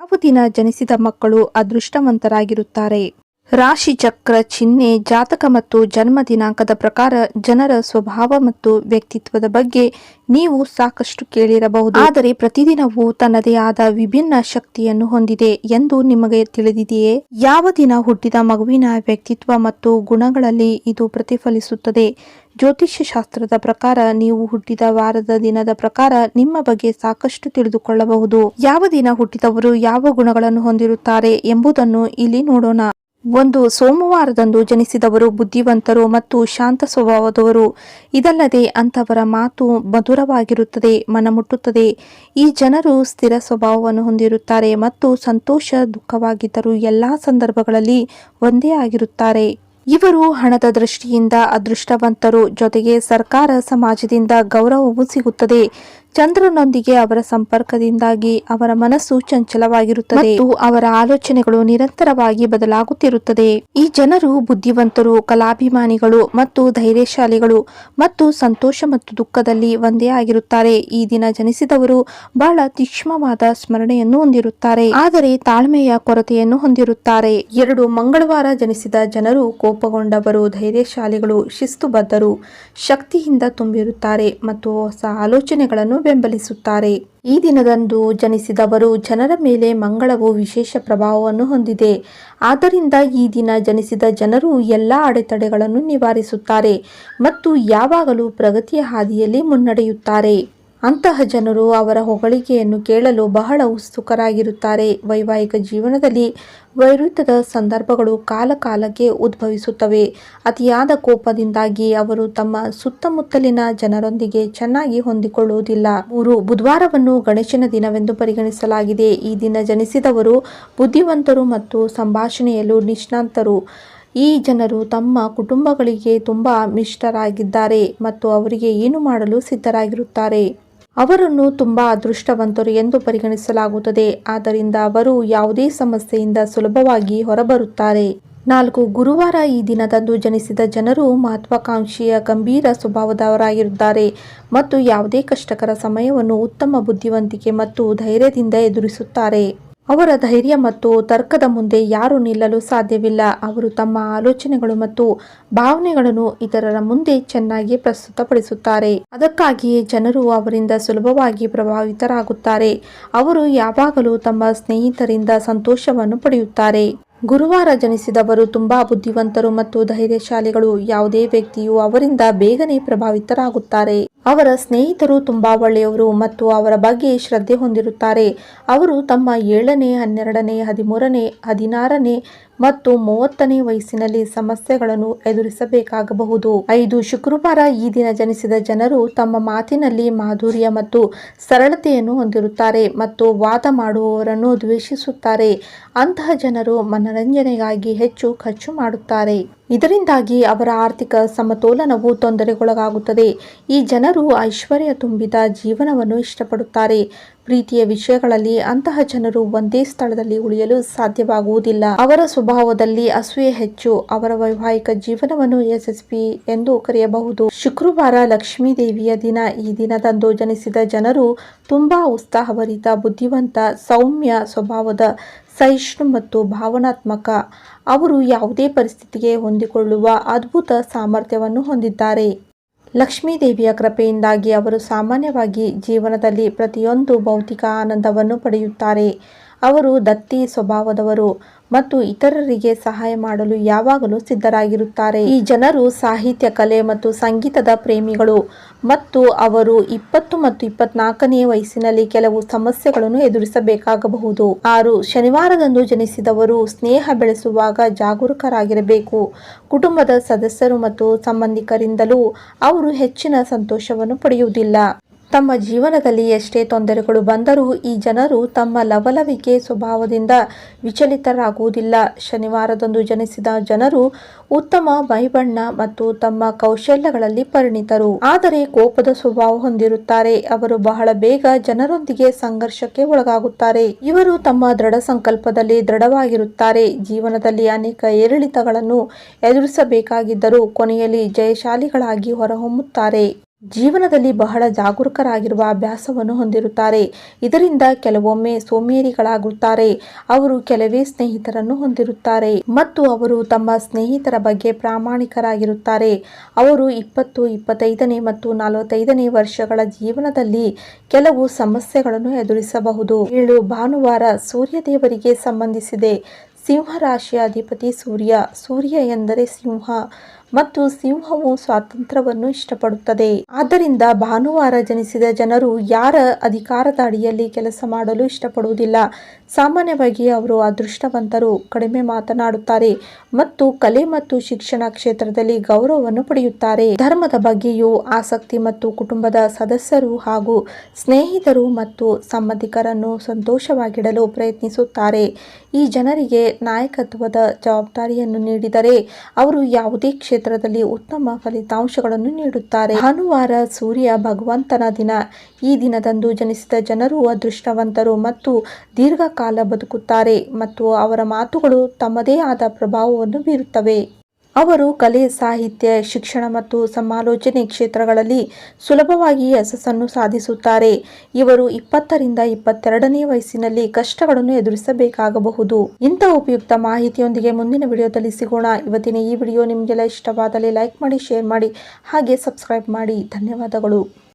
ಯಾವ ದಿನ ಜನಿಸಿದ ಮಕ್ಕಳು ಅದೃಷ್ಟವಂತರಾಗಿರುತ್ತಾರೆ? ರಾಶಿ ಚಕ್ರ ಚಿಹ್ನೆ, ಜಾತಕ ಮತ್ತು ಜನ್ಮ ದಿನಾಂಕದ ಪ್ರಕಾರ ಜನರ ಸ್ವಭಾವ ಮತ್ತು ವ್ಯಕ್ತಿತ್ವದ ಬಗ್ಗೆ ನೀವು ಸಾಕಷ್ಟು ಕೇಳಿರಬಹುದು. ಆದರೆ ಪ್ರತಿದಿನವೂ ತನ್ನದೇ ಆದ ವಿಭಿನ್ನ ಶಕ್ತಿಯನ್ನು ಹೊಂದಿದೆ ಎಂದು ನಿಮಗೆ ತಿಳಿದಿದೆಯೇ? ಯಾವ ದಿನ ಹುಟ್ಟಿದ ಮಗುವಿನ ವ್ಯಕ್ತಿತ್ವ ಮತ್ತು ಗುಣಗಳಲ್ಲಿ ಇದು ಪ್ರತಿಫಲಿಸುತ್ತದೆ? ಜ್ಯೋತಿಷ್ಯ ಶಾಸ್ತ್ರದ ಪ್ರಕಾರ ನೀವು ಹುಟ್ಟಿದ ವಾರದ ದಿನದ ಪ್ರಕಾರ ನಿಮ್ಮ ಬಗ್ಗೆ ಸಾಕಷ್ಟು ತಿಳಿದುಕೊಳ್ಳಬಹುದು. ಯಾವ ದಿನ ಹುಟ್ಟಿದವರು ಯಾವ ಗುಣಗಳನ್ನು ಹೊಂದಿರುತ್ತಾರೆ ಎಂಬುದನ್ನು ಇಲ್ಲಿ ನೋಡೋಣ. 1. ಸೋಮವಾರದಂದು ಜನಿಸಿದವರು ಬುದ್ಧಿವಂತರು ಮತ್ತು ಶಾಂತ ಸ್ವಭಾವದವರು. ಇದಲ್ಲದೆ ಅಂಥವರ ಮಾತು ಮಧುರವಾಗಿರುತ್ತದೆ, ಮನಮುಟ್ಟುತ್ತದೆ. ಈ ಜನರು ಸ್ಥಿರ ಸ್ವಭಾವವನ್ನು ಹೊಂದಿರುತ್ತಾರೆ ಮತ್ತು ಸಂತೋಷ ದುಃಖವಾಗಿದ್ದರೂ ಎಲ್ಲಾ ಸಂದರ್ಭಗಳಲ್ಲಿ ಒಂದೇ ಆಗಿರುತ್ತಾರೆ. ಇವರು ಹಣದ ದೃಷ್ಟಿಯಿಂದ ಅದೃಷ್ಟವಂತರು, ಜೊತೆಗೆ ಸರ್ಕಾರ ಸಮಾಜದಿಂದ ಗೌರವವೂ ಸಿಗುತ್ತದೆ. ಚಂದ್ರನೊಂದಿಗೆ ಅವರ ಸಂಪರ್ಕದಿಂದಾಗಿ ಅವರ ಮನಸ್ಸು ಚಂಚಲವಾಗಿರುತ್ತದೆ ಮತ್ತು ಅವರ ಆಲೋಚನೆಗಳು ನಿರಂತರವಾಗಿ ಬದಲಾಗುತ್ತಿರುತ್ತದೆ. ಈ ಜನರು ಬುದ್ಧಿವಂತರು, ಕಲಾಭಿಮಾನಿಗಳು ಮತ್ತು ಧೈರ್ಯಶಾಲಿಗಳು ಮತ್ತು ಸಂತೋಷ ಮತ್ತು ದುಃಖದಲ್ಲಿ ಒಂದೇ ಆಗಿರುತ್ತಾರೆ. ಈ ದಿನ ಜನಿಸಿದವರು ಬಹಳ ತೀಕ್ಷ್ಣವಾದ ಸ್ಮರಣೆಯನ್ನು ಹೊಂದಿರುತ್ತಾರೆ, ಆದರೆ ತಾಳ್ಮೆಯ ಕೊರತೆಯನ್ನು ಹೊಂದಿರುತ್ತಾರೆ. 2. ಮಂಗಳವಾರ ಜನಿಸಿದ ಜನರು ಕೋಪಗೊಂಡವರು, ಧೈರ್ಯಶಾಲಿಗಳು, ಶಿಸ್ತುಬದ್ಧರು, ಶಕ್ತಿಯಿಂದ ತುಂಬಿರುತ್ತಾರೆ ಮತ್ತು ಹೊಸ ಆಲೋಚನೆಗಳನ್ನು ಬೆಂಬಲಿಸುತ್ತಾರೆ. ಈ ದಿನದಂದು ಜನಿಸಿದವರು ಜನರ ಮೇಲೆ ಮಂಗಳವು ವಿಶೇಷ ಪ್ರಭಾವವನ್ನು ಹೊಂದಿದೆ. ಆದ್ದರಿಂದ ಈ ದಿನ ಜನಿಸಿದ ಜನರು ಎಲ್ಲ ಅಡೆತಡೆಗಳನ್ನು ನಿವಾರಿಸುತ್ತಾರೆ ಮತ್ತು ಯಾವಾಗಲೂ ಪ್ರಗತಿಯ ಹಾದಿಯಲ್ಲಿ ಮುನ್ನಡೆಯುತ್ತಾರೆ. ಅಂತಹ ಜನರು ಅವರ ಹೊಗಳಿಕೆಯನ್ನು ಕೇಳಲು ಬಹಳ ಉತ್ಸುಕರಾಗಿರುತ್ತಾರೆ. ವೈವಾಹಿಕ ಜೀವನದಲ್ಲಿ ವೈರುಧ್ಯದ ಸಂದರ್ಭಗಳು ಕಾಲಕಾಲಕ್ಕೆ ಉದ್ಭವಿಸುತ್ತವೆ. ಅತಿಯಾದ ಕೋಪದಿಂದಾಗಿ ಅವರು ತಮ್ಮ ಸುತ್ತಮುತ್ತಲಿನ ಜನರೊಂದಿಗೆ ಚೆನ್ನಾಗಿ ಹೊಂದಿಕೊಳ್ಳುವುದಿಲ್ಲ. 3. ಬುಧವಾರವನ್ನು ಗಣೇಶನ ದಿನವೆಂದು ಪರಿಗಣಿಸಲಾಗಿದೆ. ಈ ದಿನ ಜನಿಸಿದವರು ಬುದ್ಧಿವಂತರು ಮತ್ತು ಸಂಭಾಷಣೆಯಲ್ಲೂ ನಿಷ್ಣಾತರು. ಈ ಜನರು ತಮ್ಮ ಕುಟುಂಬಗಳಿಗೆ ತುಂಬಾ ನಿಷ್ಠರಾಗಿದ್ದಾರೆ ಮತ್ತು ಅವರಿಗೆ ಏನು ಮಾಡಲು ಸಿದ್ಧರಾಗಿರುತ್ತಾರೆ. ಅವರನ್ನು ತುಂಬಾ ಅದೃಷ್ಟವಂತರು ಎಂದು ಪರಿಗಣಿಸಲಾಗುತ್ತದೆ, ಆದ್ದರಿಂದ ಅವರು ಯಾವುದೇ ಸಮಸ್ಯೆಯಿಂದ ಸುಲಭವಾಗಿ ಹೊರಬರುತ್ತಾರೆ. 4. ಗುರುವಾರ ಈ ದಿನದಂದು ಜನಿಸಿದ ಜನರು ಮಹತ್ವಾಕಾಂಕ್ಷೆಯ ಗಂಭೀರ ಸ್ವಭಾವದವರಾಗಿದ್ದಾರೆ ಮತ್ತು ಯಾವುದೇ ಕಷ್ಟಕರ ಸಮಯವನ್ನು ಉತ್ತಮ ಬುದ್ಧಿವಂತಿಕೆ ಮತ್ತು ಧೈರ್ಯದಿಂದ ಎದುರಿಸುತ್ತಾರೆ. ಅವರ ಧೈರ್ಯ ಮತ್ತು ತರ್ಕದ ಮುಂದೆ ಯಾರೂ ನಿಲ್ಲಲು ಸಾಧ್ಯವಿಲ್ಲ. ಅವರು ತಮ್ಮ ಆಲೋಚನೆಗಳು ಮತ್ತು ಭಾವನೆಗಳನ್ನು ಇತರರ ಮುಂದೆ ಚೆನ್ನಾಗಿ ಪ್ರಸ್ತುತಪಡಿಸುತ್ತಾರೆ. ಅದಕ್ಕಾಗಿಯೇ ಜನರು ಅವರಿಂದ ಸುಲಭವಾಗಿ ಪ್ರಭಾವಿತರಾಗುತ್ತಾರೆ. ಅವರು ಯಾವಾಗಲೂ ತಮ್ಮ ಸ್ನೇಹಿತರಿಂದ ಸಂತೋಷವನ್ನು ಪಡೆಯುತ್ತಾರೆ. ಗುರುವಾರ ಜನಿಸಿದವರು ತುಂಬಾ ಬುದ್ಧಿವಂತರು ಮತ್ತು ಧೈರ್ಯಶಾಲಿಗಳು. ಯಾವುದೇ ವ್ಯಕ್ತಿಯು ಅವರಿಂದ ಬೇಗನೆ ಪ್ರಭಾವಿತರಾಗುತ್ತಾರೆ. ಅವರ ಸ್ನೇಹಿತರು ತುಂಬಾ ಒಳ್ಳೆಯವರು ಮತ್ತು ಅವರ ಬಗ್ಗೆ ಶ್ರದ್ಧೆ ಹೊಂದಿರುತ್ತಾರೆ. ಅವರು ತಮ್ಮ 7ನೇ, 12ನೇ, 13ನೇ, 16ನೇ ಮತ್ತು 30ನೇ ವಯಸ್ಸಿನಲ್ಲಿ ಸಮಸ್ಯೆಗಳನ್ನು ಎದುರಿಸಬೇಕಾಗಬಹುದು. 5. ಶುಕ್ರವಾರ ಈ ದಿನ ಜನಿಸಿದ ಜನರು ತಮ್ಮ ಮಾತಿನಲ್ಲಿ ಮಾಧುರ್ಯ ಮತ್ತು ಸರಳತೆಯನ್ನು ಹೊಂದಿರುತ್ತಾರೆ ಮತ್ತು ವಾದ ಮಾಡುವವರನ್ನು ದ್ವೇಷಿಸುತ್ತಾರೆ. ಅಂತಹ ಜನರು ಮನರಂಜನೆಗಾಗಿ ಹೆಚ್ಚು ಖರ್ಚು ಮಾಡುತ್ತಾರೆ. ಇದರಿಂದಾಗಿ ಅವರ ಆರ್ಥಿಕ ಸಮತೋಲನವು ತೊಂದರೆಗೊಳಗಾಗುತ್ತದೆ. ಈ ಜನರು ಐಶ್ವರ್ಯ ತುಂಬಿದ ಜೀವನವನ್ನು ಇಷ್ಟಪಡುತ್ತಾರೆ. ಪ್ರೀತಿಯ ವಿಷಯಗಳಲ್ಲಿ ಅಂತಹ ಜನರು ಒಂದೇ ಸ್ಥಳದಲ್ಲಿ ಉಳಿಯಲು ಸಾಧ್ಯವಾಗುವುದಿಲ್ಲ. ಅವರ ಸ್ವಭಾವದಲ್ಲಿ ಅಸೂಯೆ ಹೆಚ್ಚು. ಅವರ ವೈವಾಹಿಕ ಜೀವನವನ್ನು ಯಶಸ್ವಿ ಎಂದು ಕರೆಯಬಹುದು. ಶುಕ್ರವಾರ ಲಕ್ಷ್ಮೀ ದೇವಿಯ ದಿನ. ಈ ದಿನದಂದು ಜನಿಸಿದ ಜನರು ತುಂಬಾ ಉತ್ಸಾಹಭರಿತ, ಬುದ್ಧಿವಂತ, ಸೌಮ್ಯ ಸ್ವಭಾವದ, ಸಹಿಷ್ಣು ಮತ್ತು ಭಾವನಾತ್ಮಕ. ಅವರು ಯಾವುದೇ ಪರಿಸ್ಥಿತಿಗೆ ಹೊಂದಿಕೊಳ್ಳುವ ಅದ್ಭುತ ಸಾಮರ್ಥ್ಯವನ್ನು ಹೊಂದಿದ್ದಾರೆ. ಲಕ್ಷ್ಮೀ ದೇವಿಯ ಕೃಪೆಯಿಂದಾಗಿ ಅವರು ಸಾಮಾನ್ಯವಾಗಿ ಜೀವನದಲ್ಲಿ ಪ್ರತಿಯೊಂದು ಭೌತಿಕ ಆನಂದವನ್ನು ಪಡೆಯುತ್ತಾರೆ. ಅವರು ದತ್ತಿ ಸ್ವಭಾವದವರು ಮತ್ತು ಇತರರಿಗೆ ಸಹಾಯ ಮಾಡಲು ಯಾವಾಗಲೂ ಸಿದ್ಧರಾಗಿರುತ್ತಾರೆ. ಈ ಜನರು ಸಾಹಿತ್ಯ, ಕಲೆ ಮತ್ತು ಸಂಗೀತದ ಪ್ರೇಮಿಗಳು ಮತ್ತು ಅವರು 20 ಮತ್ತು 24ನೇ ವಯಸ್ಸಿನಲ್ಲಿ ಕೆಲವು ಸಮಸ್ಯೆಗಳನ್ನು ಎದುರಿಸಬೇಕಾಗಬಹುದು. 6. ಶನಿವಾರದಂದು ಜನಿಸಿದವರು ಸ್ನೇಹ ಬೆಳೆಸುವಾಗ ಜಾಗರೂಕರಾಗಿರಬೇಕು. ಕುಟುಂಬದ ಸದಸ್ಯರು ಮತ್ತು ಸಂಬಂಧಿಕರಿಂದಲೂ ಅವರು ಹೆಚ್ಚಿನ ಸಂತೋಷವನ್ನು ಪಡೆಯುವುದಿಲ್ಲ. ತಮ್ಮ ಜೀವನದಲ್ಲಿ ಎಷ್ಟೇ ತೊಂದರೆಗಳು ಬಂದರೂ ಈ ಜನರು ತಮ್ಮ ಲವಲವಿಕೆ ಸ್ವಭಾವದಿಂದ ವಿಚಲಿತರಾಗುವುದಿಲ್ಲ. ಶನಿವಾರದಂದು ಜನಿಸಿದ ಜನರು ಉತ್ತಮ ಮೈಬಣ್ಣ ಮತ್ತು ತಮ್ಮ ಕೌಶಲ್ಯಗಳಲ್ಲಿ ಪರಿಣಿತರು, ಆದರೆ ಕೋಪದ ಸ್ವಭಾವ ಹೊಂದಿರುತ್ತಾರೆ. ಅವರು ಬಹಳ ಬೇಗ ಜನರೊಂದಿಗೆ ಸಂಘರ್ಷಕ್ಕೆ ಒಳಗಾಗುತ್ತಾರೆ. ಇವರು ತಮ್ಮ ದೃಢ ಸಂಕಲ್ಪದಲ್ಲಿ ದೃಢವಾಗಿರುತ್ತಾರೆ. ಜೀವನದಲ್ಲಿ ಅನೇಕ ಏರಿಳಿತಗಳನ್ನು ಎದುರಿಸಬೇಕಾಗಿದ್ದರೂ ಕೊನೆಯಲ್ಲಿ ಜಯಶಾಲಿಗಳಾಗಿ ಹೊರಹೊಮ್ಮುತ್ತಾರೆ. ಜೀವನದಲ್ಲಿ ಬಹಳ ಜಾಗರೂಕರಾಗಿರುವ ಅಭ್ಯಾಸವನ್ನು ಹೊಂದಿರುತ್ತಾರೆ. ಇದರಿಂದ ಕೆಲವೊಮ್ಮೆ ಸೋಮೇರಿಗಳಾಗುತ್ತಾರೆ. ಅವರು ಕೆಲವೇ ಸ್ನೇಹಿತರನ್ನು ಹೊಂದಿರುತ್ತಾರೆ ಮತ್ತು ಅವರು ತಮ್ಮ ಸ್ನೇಹಿತರ ಬಗ್ಗೆ ಪ್ರಾಮಾಣಿಕರಾಗಿರುತ್ತಾರೆ. ಅವರು 20, 25ನೇ ಮತ್ತು 45ನೇ ವರ್ಷಗಳ ಜೀವನದಲ್ಲಿ ಕೆಲವು ಸಮಸ್ಯೆಗಳನ್ನು ಎದುರಿಸಬಹುದು. 7 ಭಾನುವಾರ ಸೂರ್ಯದೇವರಿಗೆ ಸಂಬಂಧಿಸಿದೆ. ಸಿಂಹ ರಾಶಿಯ ಅಧಿಪತಿ ಸೂರ್ಯ. ಸೂರ್ಯ ಎಂದರೆ ಸಿಂಹ ಮತ್ತು ಸಿಂಹವು ಸ್ವಾತಂತ್ರ್ಯವನ್ನು ಇಷ್ಟಪಡುತ್ತದೆ. ಆದ್ದರಿಂದ ಭಾನುವಾರ ಜನಿಸಿದ ಜನರು ಯಾರ ಅಧಿಕಾರದ ಅಡಿಯಲ್ಲಿ ಕೆಲಸ ಮಾಡಲು ಇಷ್ಟಪಡುವುದಿಲ್ಲ. ಸಾಮಾನ್ಯವಾಗಿ ಅವರು ಅದೃಷ್ಟವಂತರು, ಕಡಿಮೆ ಮಾತನಾಡುತ್ತಾರೆ ಮತ್ತು ಕಲೆ ಮತ್ತು ಶಿಕ್ಷಣ ಕ್ಷೇತ್ರದಲ್ಲಿ ಗೌರವವನ್ನು ಪಡೆಯುತ್ತಾರೆ. ಧರ್ಮದ ಬಗ್ಗೆಯೂ ಆಸಕ್ತಿ ಮತ್ತು ಕುಟುಂಬದ ಸದಸ್ಯರು ಹಾಗೂ ಸ್ನೇಹಿತರು ಮತ್ತು ಸಂಬಂಧಿಕರನ್ನು ಸಂತೋಷವಾಗಿಡಲು ಪ್ರಯತ್ನಿಸುತ್ತಾರೆ. ಈ ಜನರಿಗೆ ನಾಯಕತ್ವದ ಜವಾಬ್ದಾರಿಯನ್ನು ನೀಡಿದರೆ ಅವರು ಯಾವುದೇ ಕ್ಷೇತ್ರದಲ್ಲಿ ಉತ್ತಮ ಫಲಿತಾಂಶಗಳನ್ನು ನೀಡುತ್ತಾರೆ. ಭಾನುವಾರ ಸೂರ್ಯ ಭಗವಂತನ ದಿನ. ಈ ದಿನದಂದು ಜನಿಸಿದ ಜನರು ಅದೃಷ್ಟವಂತರು ಮತ್ತು ದೀರ್ಘಕಾಲ ಬದುಕುತ್ತಾರೆ ಮತ್ತು ಅವರ ಮಾತುಗಳು ತಮ್ಮದೇ ಆದ ಪ್ರಭಾವವನ್ನು ಬೀರುತ್ತವೆ. ಅವರು ಕಲೆ, ಸಾಹಿತ್ಯ, ಶಿಕ್ಷಣ ಮತ್ತು ಸಮಾಲೋಚನೆ ಕ್ಷೇತ್ರಗಳಲ್ಲಿ ಸುಲಭವಾಗಿ ಯಶಸ್ಸನ್ನು ಸಾಧಿಸುತ್ತಾರೆ. ಇವರು 20 ರಿಂದ 22ನೇ ವಯಸ್ಸಿನಲ್ಲಿ ಕಷ್ಟಗಳನ್ನು ಎದುರಿಸಬೇಕಾಗಬಹುದು. ಇಂಥ ಉಪಯುಕ್ತ ಮಾಹಿತಿಯೊಂದಿಗೆ ಮುಂದಿನ ವಿಡಿಯೋದಲ್ಲಿ ಸಿಗೋಣ. ಇವತ್ತಿನ ಈ ವಿಡಿಯೋ ನಿಮಗೆಲ್ಲ ಇಷ್ಟವಾದಲ್ಲಿ ಲೈಕ್ ಮಾಡಿ, ಶೇರ್ ಮಾಡಿ, ಹಾಗೆ ಸಬ್ಸ್ಕ್ರೈಬ್ ಮಾಡಿ. ಧನ್ಯವಾದಗಳು.